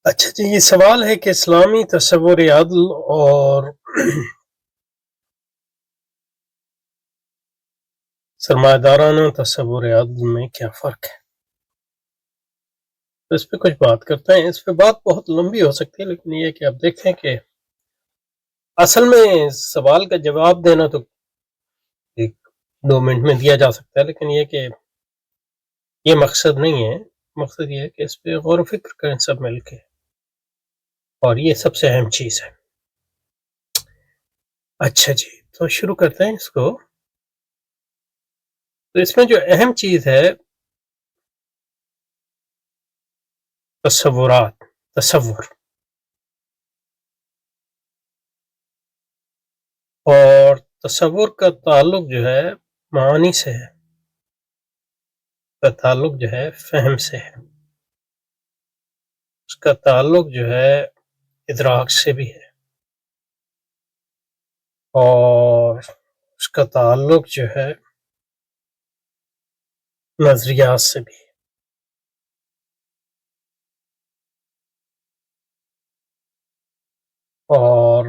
اچھا جی، یہ سوال ہے کہ اسلامی تصور عدل اور سرمایہ دارانہ تصور عدل میں کیا فرق ہے؟ تو اس پہ کچھ بات کرتے ہیں۔ اس پہ بات بہت لمبی ہو سکتی ہے، لیکن یہ کہ آپ دیکھیں کہ اصل میں سوال کا جواب دینا تو ایک 2 منٹ میں دیا جا سکتا ہے، لیکن یہ کہ یہ مقصد نہیں ہے۔ مقصد یہ ہے کہ اس پہ غور و فکر کریں سب مل کے، اور یہ سب سے اہم چیز ہے۔ اچھا جی، تو شروع کرتے ہیں اس کو۔ تو اس میں جو اہم چیز ہے تصور، اور تصور کا تعلق جو ہے معانی سے ہے، کا تعلق جو ہے فہم سے ہے، اس کا تعلق جو ہے ادراک سے بھی ہے، اور اس کا تعلق جو ہے نظریات سے بھی ہے۔ اور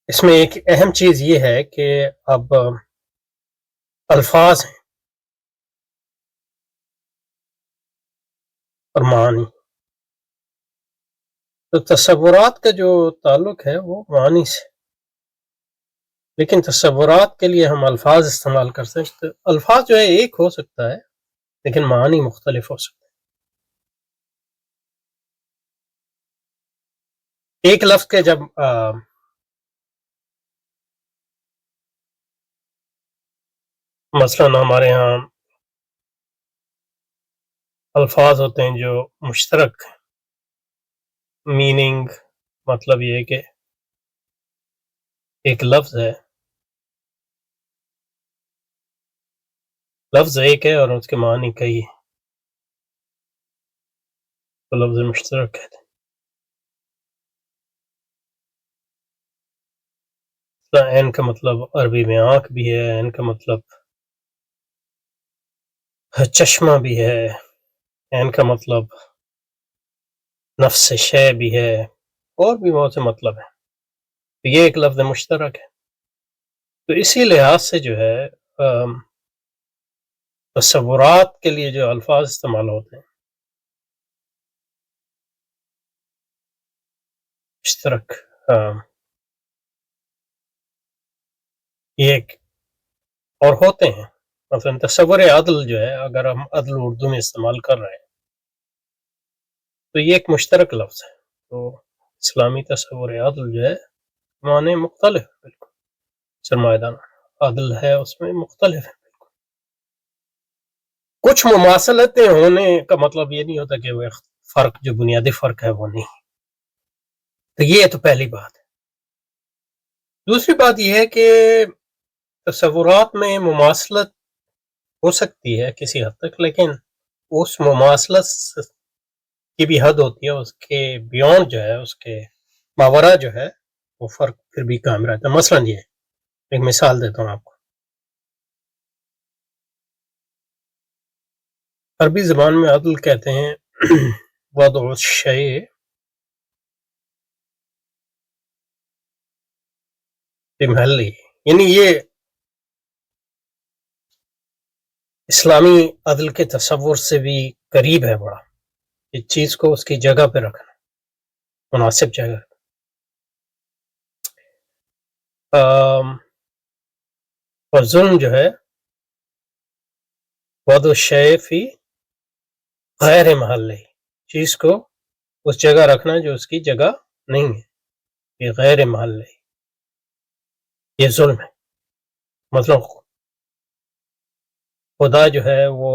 اس میں ایک اہم چیز یہ ہے کہ اب الفاظ ہیں اور معانی، تو تصورات کا جو تعلق ہے وہ معانی سے، لیکن تصورات کے لیے ہم الفاظ استعمال کر سکتے۔ الفاظ جو ہے ایک ہو سکتا ہے، لیکن معانی مختلف ہو سکتا ہے۔ ایک لفظ کے جب مثلا ہمارے ہاں الفاظ ہوتے ہیں جو مشترک میننگ، مطلب یہ ہے کہ ایک لفظ ہے، لفظ ایک ہے اور اس کے معنی کئی ہیں، تو لفظ مشترک ہے۔ عین کا مطلب عربی میں آنکھ بھی ہے، عین کا مطلب چشمہ بھی ہے، عین کا مطلب نفس شے بھی ہے، اور بھی بہت سے مطلب ہیں، تو یہ ایک لفظ مشترک ہے۔ تو اسی لحاظ سے جو ہے تصورات کے لیے جو الفاظ استعمال ہوتے ہیں مشترک، یہ ایک اور ہوتے ہیں۔ مثلا تصور عدل جو ہے، اگر ہم عدل اردو میں استعمال کر رہے ہیں تو یہ ایک مشترک لفظ ہے، تو اسلامی تصور عدل جو ہے معنی مختلف ہے، بالکل سرمایہ دارانہ عدل ہے اس میں مختلف ہے۔ کچھ مماثلتیں ہونے کا مطلب یہ نہیں ہوتا کہ وہ فرق جو بنیادی فرق ہے وہ نہیں، تو یہ تو پہلی بات ہے۔ دوسری بات یہ ہے کہ تصورات میں مماثلت ہو سکتی ہے کسی حد تک، لیکن اس مماثلت کی بھی حد ہوتی ہے، اس کے بیونڈ جو ہے، اس کے ماورا جو ہے وہ فرق پھر بھی قائم رہتا ہے۔ مثلا یہ ایک مثال دیتا ہوں آپ کو۔ عربی زبان میں عدل کہتے ہیں وضع الشیء فی محلی، یعنی یہ اسلامی عدل کے تصور سے بھی قریب ہے بڑا، اس چیز کو اس کی جگہ پہ رکھنا، مناسب جگہ۔ اور ظلم جو ہے وضع الشیء فی غیر محلی، چیز کو اس جگہ رکھنا جو اس کی جگہ نہیں ہے، یہ غیر محلی، یہ ظلم ہے۔ مطلب خدا جو ہے وہ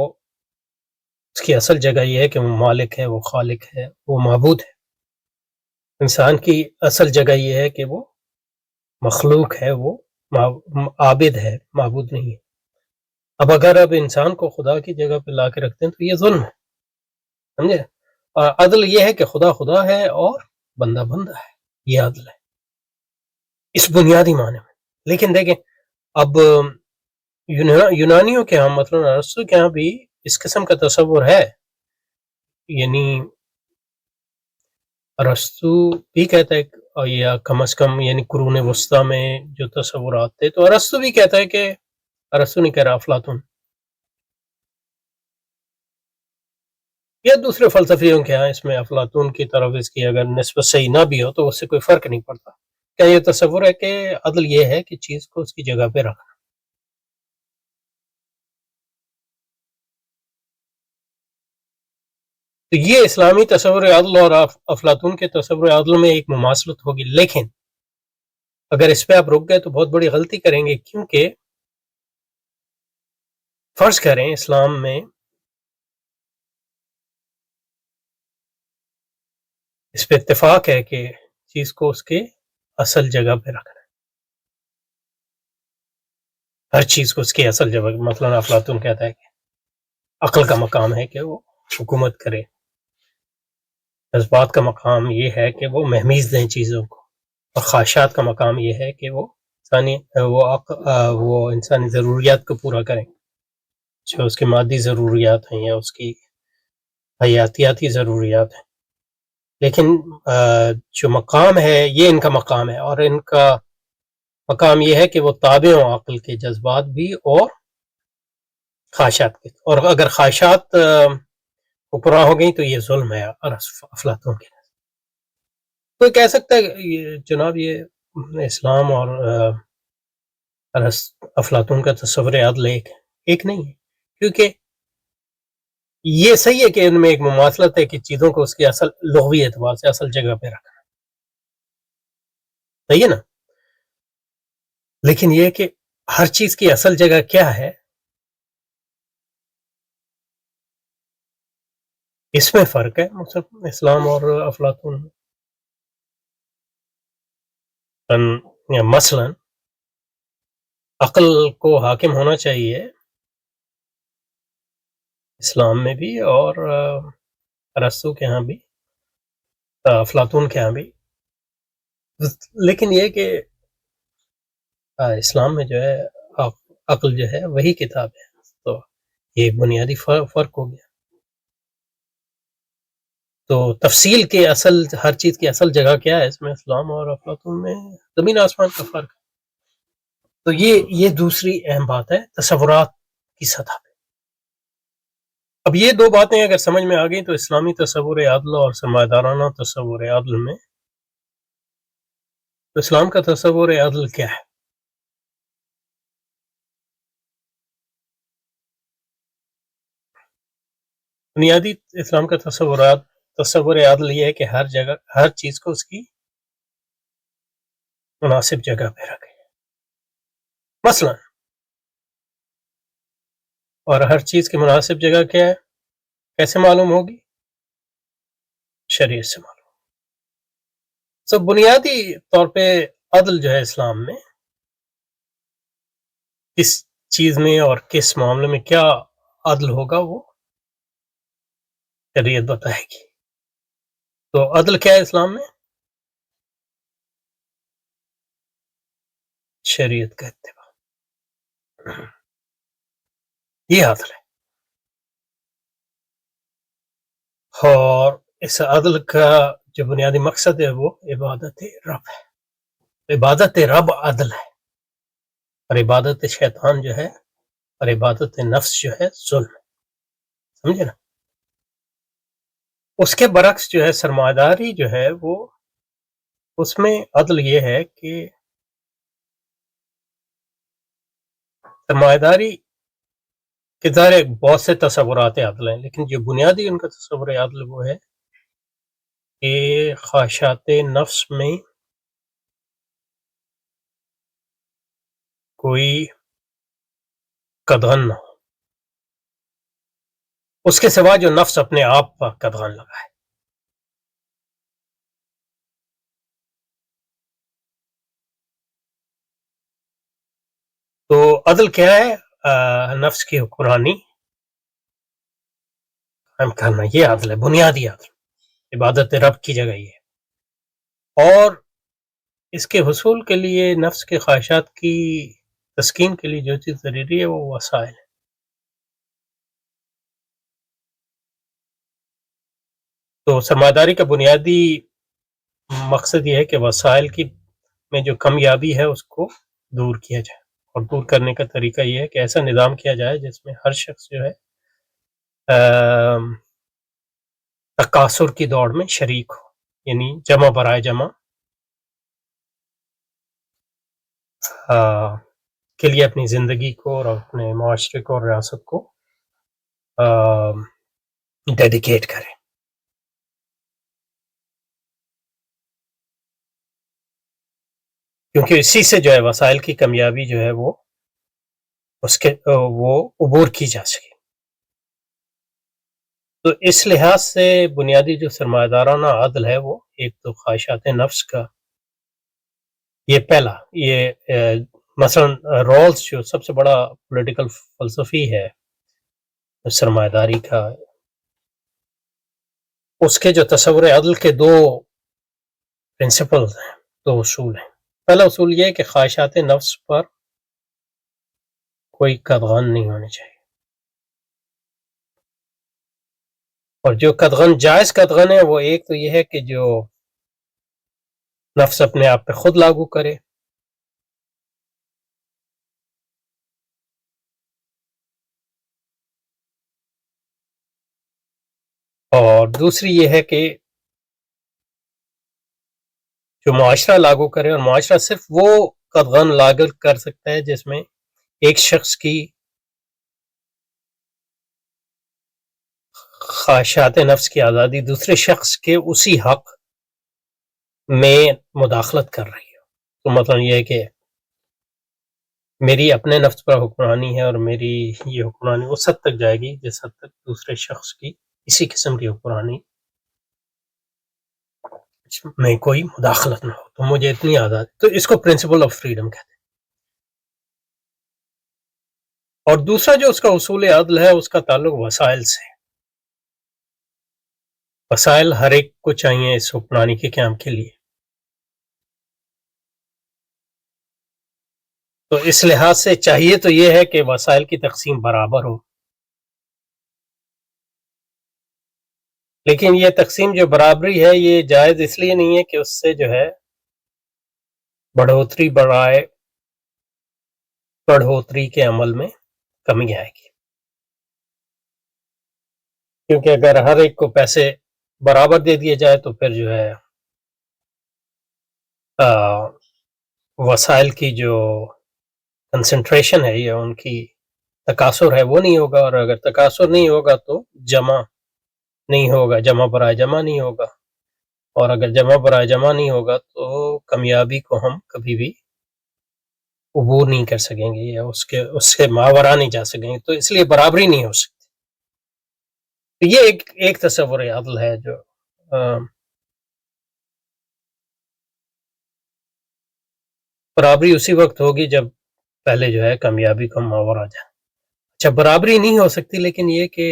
اس کی اصل جگہ یہ ہے کہ وہ مالک ہے، وہ خالق ہے، وہ معبود ہے۔ انسان کی اصل جگہ یہ ہے کہ وہ مخلوق ہے، وہ عابد ہے، معبود نہیں ہے۔ اب اگر انسان کو خدا کی جگہ پہ لا کے رکھتے ہیں تو یہ ظلم ہے، سمجھے؟ اور عدل یہ ہے کہ خدا خدا ہے اور بندہ بندہ ہے، یہ عدل ہے اس بنیادی معنی میں۔ لیکن دیکھیں اب یونانیوں کے ہاں، مثلا ارسطو کے ہاں بھی اس قسم کا تصور ہے یعنی ارسطو بھی کہتا ہے یا کم از کم یعنی قرون وسطیٰ میں جو تصورات تھے، تو ارسطو بھی کہتا ہے کہ ارسطو نہیں کہہ رہا، افلاطون یا دوسرے فلسفیوں کے ہاں اس میں افلاطون کی طرف اس کی اگر نسبت صحیح نہ بھی ہو تو اس سے کوئی فرق نہیں پڑتا. کیا یہ تصور ہے کہ عدل یہ ہے کہ چیز کو اس کی جگہ پہ رکھنا. تو یہ اسلامی تصور عدل اور افلاطون کے تصور عدل میں ایک مماثلت ہوگی، لیکن اگر اس پہ آپ رک گئے تو بہت بڑی غلطی کریں گے، کیونکہ فرض کریں اسلام میں اس پہ اتفاق ہے کہ چیز کو اس کے اصل جگہ پہ رکھنا ہے، ہر چیز کو اس کی اصل جگہ. مثلا افلاطون کہتا ہے کہ عقل کا مقام ہے کہ وہ حکومت کرے، جذبات کا مقام یہ ہے کہ وہ مہمیز دیں چیزوں کو، اور خواہشات کا مقام یہ ہے کہ وہ انسانی ضروریات کو پورا کریں، جو اس کی مادی ضروریات ہیں یا اس کی حیاتیاتی ضروریات ہیں. لیکن جو مقام ہے یہ ان کا مقام ہے، اور ان کا مقام یہ ہے کہ وہ تابع ہوں عقل کے، جذبات بھی اور خواہشات کے. اور اگر خواہشات پورا ہو گئی تو یہ ظلم ہے افلاطون کے. کوئی کہہ سکتا ہے جناب یہ اسلام اور افلاطون کا تصور عدل ایک نہیں ہے، کیونکہ یہ صحیح ہے کہ ان میں ایک مماثلت ہے کہ چیزوں کو اس کی اصل لغوی اعتبار سے اصل جگہ پہ رکھنا، صحیح ہے نا. لیکن یہ کہ ہر چیز کی اصل جگہ کیا ہے، اس میں فرق ہے اسلام اور افلاطون میں. مثلا عقل کو حاکم ہونا چاہیے اسلام میں بھی اور ارسطو کے ہاں بھی، افلاطون کے ہاں بھی. لیکن یہ کہ اسلام میں جو ہے عقل جو ہے وہی کتاب ہے، تو یہ ایک بنیادی فرق ہو گیا. تو تفصیل کے اصل ہر چیز کی اصل جگہ کیا ہے، اس میں اسلام اور افلاطون میں زمین آسمان کا فرق ہے. تو یہ دوسری اہم بات ہے تصورات کی سطح پہ. اب یہ دو باتیں اگر سمجھ میں آ گئی تو اسلامی تصور عدل اور سرمایہ دارانہ تصور عدل میں، تو اسلام کا تصور عدل کیا ہے؟ بنیادی اسلام کا تصور عدل یہ ہے کہ ہر جگہ ہر چیز کو اس کی مناسب جگہ پہ رکھے. مثلا اور ہر چیز کی مناسب جگہ کیا ہے، کیسے معلوم ہوگی؟ شریعت سے معلوم. سب بنیادی طور پہ عدل جو ہے اسلام میں کس چیز میں اور کس معاملے میں کیا عدل ہوگا وہ شریعت بتائے گی. تو عدل کیا ہے اسلام میں؟ شریعت کا اتباع، یہ عدل ہے. اور اس عدل کا جو بنیادی مقصد ہے وہ عبادت رب ہے. عبادت رب عدل ہے، اور عبادت شیطان جو ہے اور عبادت نفس جو ہے ظلم ہے. سمجھے نا. اس کے برعکس جو ہے سرمایہ داری جو ہے وہ، اس میں عدل یہ ہے کہ سرمایہ داری کے ظاہر بہت سے تصورات عدل ہیں، لیکن جو بنیادی ان کا تصور عدل وہ ہے کہ خواہشات نفس میں کوئی قدغن نہ ہو، اس کے سوا جو نفس اپنے آپ پر قدغن لگائے. تو عدل کیا ہے؟ نفس کی حکمرانی قائم کرنا، یہ عدل ہے، بنیادی عدل. عبادت رب کی جگہ یہ ہے، اور اس کے حصول کے لیے نفس کے خواہشات کی تسکین کے لیے جو چیز ضروری ہے وہ وسائل ہے. تو سرمایہ کا بنیادی مقصد یہ ہے کہ وسائل کی میں جو کمیابی ہے اس کو دور کیا جائے، اور دور کرنے کا طریقہ یہ ہے کہ ایسا نظام کیا جائے جس میں ہر شخص جو ہے تکاثر کی دوڑ میں شریک ہو، یعنی جمع برائے جمع کے لیے اپنی زندگی کو اور اپنے معاشرے کو اور ریاست کو ڈیڈیکیٹ کرے۔ کیونکہ اسی سے جو ہے وسائل کی کمیابی جو ہے وہ عبور کی جا سکے۔ تو اس لحاظ سے بنیادی جو سرمایہ دارانہ عدل ہے وہ ایک تو خواہشات نفس کا، یہ پہلا، یہ مثلا رولز جو سب سے بڑا پولیٹیکل فلسفی ہے سرمایہ داری کا، اس کے جو تصور عدل کے دو پرنسپلز ہیں، دو اصول ہیں۔ پہلا اصول یہ ہے کہ خواہشات نفس پر کوئی قدغن نہیں ہونے چاہیے، اور جو قدغن جائز قدغن ہے وہ ایک تو یہ ہے کہ جو نفس اپنے آپ پہ خود لاگو کرے، اور دوسری یہ ہے کہ جو معاشرہ لاگو کرے، اور معاشرہ صرف وہ قدغن لاگو کر سکتا ہے جس میں ایک شخص کی خواہشات نفس کی آزادی دوسرے شخص کے اسی حق میں مداخلت کر رہی ہے۔ تو مطلب یہ ہے کہ میری اپنے نفس پر حکمرانی ہے، اور میری یہ حکمرانی اس حد تک جائے گی جس حد تک دوسرے شخص کی اسی قسم کی حکمرانی میں کوئی مداخلت نہ ہو، تو مجھے اتنی آزادی، تو اس کو پرنسپل آف فریڈم کہتے ہیں۔ اور دوسرا جو اس کا اصول عدل ہے اس کا تعلق وسائل سے۔ وسائل ہر ایک کو چاہیے اس حکمرانی کے قیام کے لیے، تو اس لحاظ سے چاہیے تو یہ ہے کہ وسائل کی تقسیم برابر ہو، لیکن یہ تقسیم جو برابری ہے یہ جائز اس لیے نہیں ہے کہ اس سے جو ہے بڑھوتری کے عمل میں کمی آئے گی، کیونکہ اگر ہر ایک کو پیسے برابر دے دیے جائے تو پھر جو ہے وسائل کی جو کنسنٹریشن ہے یا ان کی تکاثر ہے وہ نہیں ہوگا، اور اگر تکاثر نہیں ہوگا تو جمع نہیں ہوگا، جمع برائے جمع نہیں ہوگا، اور اگر جمع برائے جمع نہیں ہوگا تو کامیابی کو ہم کبھی بھی عبور نہیں کر سکیں گے، یا اس کے ماوراء نہیں جا سکیں گے، تو اس لیے برابری نہیں ہو سکتی۔ تو یہ ایک تصور عدل ہے جو برابری اسی وقت ہوگی جب پہلے جو ہے کامیابی کا ماورا جائے۔ اچھا، برابری نہیں ہو سکتی، لیکن یہ کہ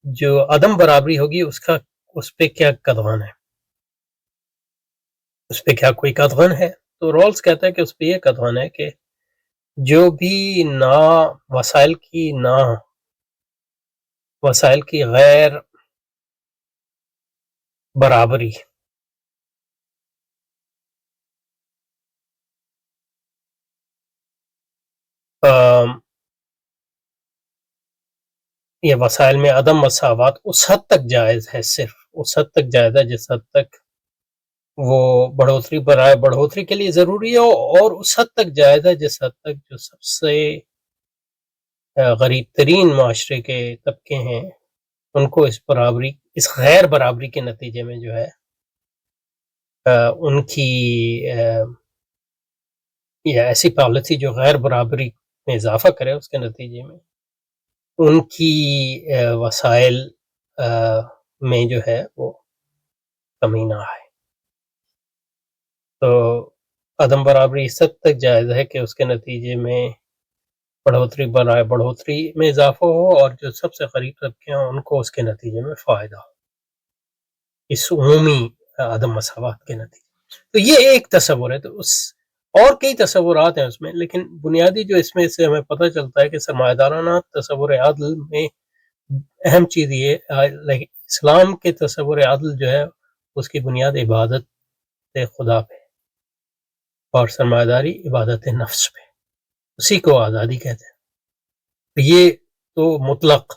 جو عدم برابری ہوگی اس پہ کیا قدغن ہے، اس پہ کیا کوئی قدغن ہے؟ تو رولز کہتا ہے کہ اس پہ یہ قدغن ہے کہ جو بھی وسائل کی غیر برابری یہ وسائل میں عدم مساوات اس حد تک جائز ہے، صرف اس حد تک جائز ہے جس حد تک وہ بڑھوتری برائے بڑھوتری کے لیے ضروری ہے، اور اس حد تک جائز ہے جس حد تک جو سب سے غریب ترین معاشرے کے طبقے ہیں ان کو اس غیر برابری کے نتیجے میں جو ہے ان کی یا ایسی پالیسی جو غیر برابری میں اضافہ کرے اس کے نتیجے میں ان کی وسائل میں جو ہے وہ کمی نہ آئے۔ تو عدم برابری اس حد تک جائز ہے کہ اس کے نتیجے میں بڑھوتری برائے بڑھوتری میں اضافہ ہو، اور جو سب سے غریب طبقے ہیں ان کو اس کے نتیجے میں فائدہ ہو، اس عمومی عدم مساوات کے نتیجے۔ تو یہ ایک تصور ہے، تو اور کئی تصورات ہیں اس میں، لیکن بنیادی جو اس میں سے ہمیں پتہ چلتا ہے کہ سرمایہ دارانہ تصور عدل میں اہم چیز یہ اسلام کے تصور عدل جو ہے اس کی بنیاد عبادت خدا پہ اور سرمایہ داری عبادت نفس پہ، اسی کو آزادی کہتے ہیں۔ تو یہ تو مطلق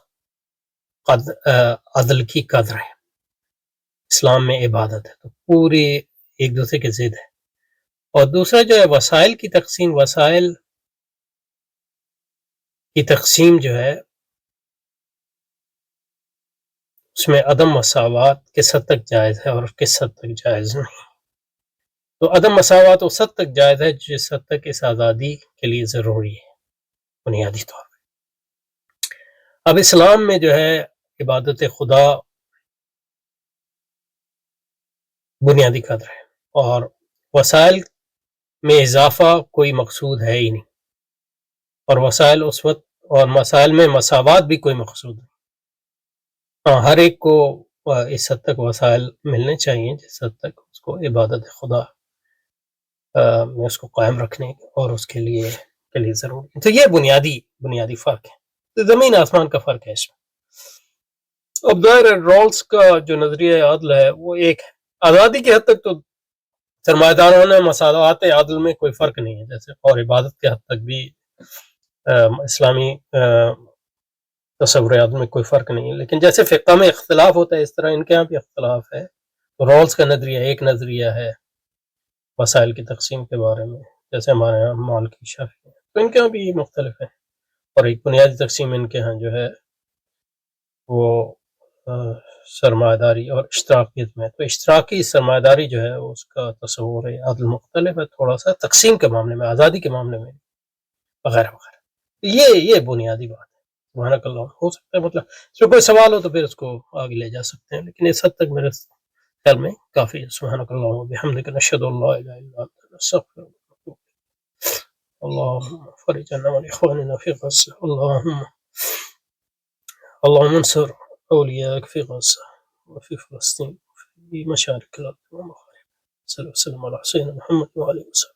عدل کی قدر ہے، اسلام میں عبادت ہے، تو پوری ایک دوسرے کے ضد ہے۔ اور دوسرا جو ہے وسائل کی تقسیم، وسائل کی تقسیم جو ہے اس میں عدم مساوات کس حد تک جائز ہے اور کس حد تک جائز نہیں۔ تو عدم مساوات اس حد تک جائز ہے جس حد تک اس آزادی کے لیے ضروری ہے بنیادی طور پہ۔ اب اسلام میں جو ہے عبادت خدا بنیادی قدر ہے، اور وسائل میں اضافہ کوئی مقصود ہے ہی نہیں، اور وسائل اس وقت اور مسائل میں مساوات بھی کوئی مقصود نہیں۔ ہاں، ہر ایک کو اس حد تک وسائل ملنے چاہیے جس حد تک اس کو عبادت خدا میں اس کو قائم رکھنے اور اس کے لیے ضروری ہے۔ تو یہ بنیادی فرق ہے، تو زمین آسمان کا فرق ہے اس میں۔ اب ظاہر رولز کا جو نظریہ عدل ہے وہ ایک ہے، آزادی کی حد تک تو سرمایہ داروں نے مساوات عدل میں کوئی فرق نہیں ہے، جیسے اور عبادت کے حد تک بھی اسلامی تصور عدل میں کوئی فرق نہیں ہے، لیکن جیسے فقہ میں اختلاف ہوتا ہے اس طرح ان کے یہاں بھی اختلاف ہے۔ رولز کا نظریہ ایک نظریہ ہے وسائل کی تقسیم کے بارے میں، جیسے ہمارے یہاں مالکی شافعی ہے، تو ان کے یہاں بھی مختلف ہے، اور ایک بنیادی تقسیم ان کے ہاں جو ہے وہ سرمایہ داری اور اشتراکیت میں۔ تو اشتراکی سرمایہ داری جو ہے اس کا تصور عدل مختلف ہے تھوڑا سا، تقسیم کے معاملے میں، آزادی کے معاملے میں وغیرہ وغیرہ۔ یہ بنیادی بات ہے۔ سبحانک اللہ، ہو سکتا ہے مطلب اس میں کوئی سوال ہو تو پھر اس کو آگے لے جا سکتے ہیں، لیکن اس حد تک میرے خیال میں کافی ہے۔ سبحانک اللہ و بحمدک، نشہد ان لا الہ الا انت، نستغفرک ونتوب الیک۔ اللهم فرج عنا ولاخواننا في غزة، اللهم انصر أولياءك في غزة وفي فلسطين وفي مشارق الأرض ومغاربها، صلى الله وسلم على سيدنا محمد وعلى آله وسلم.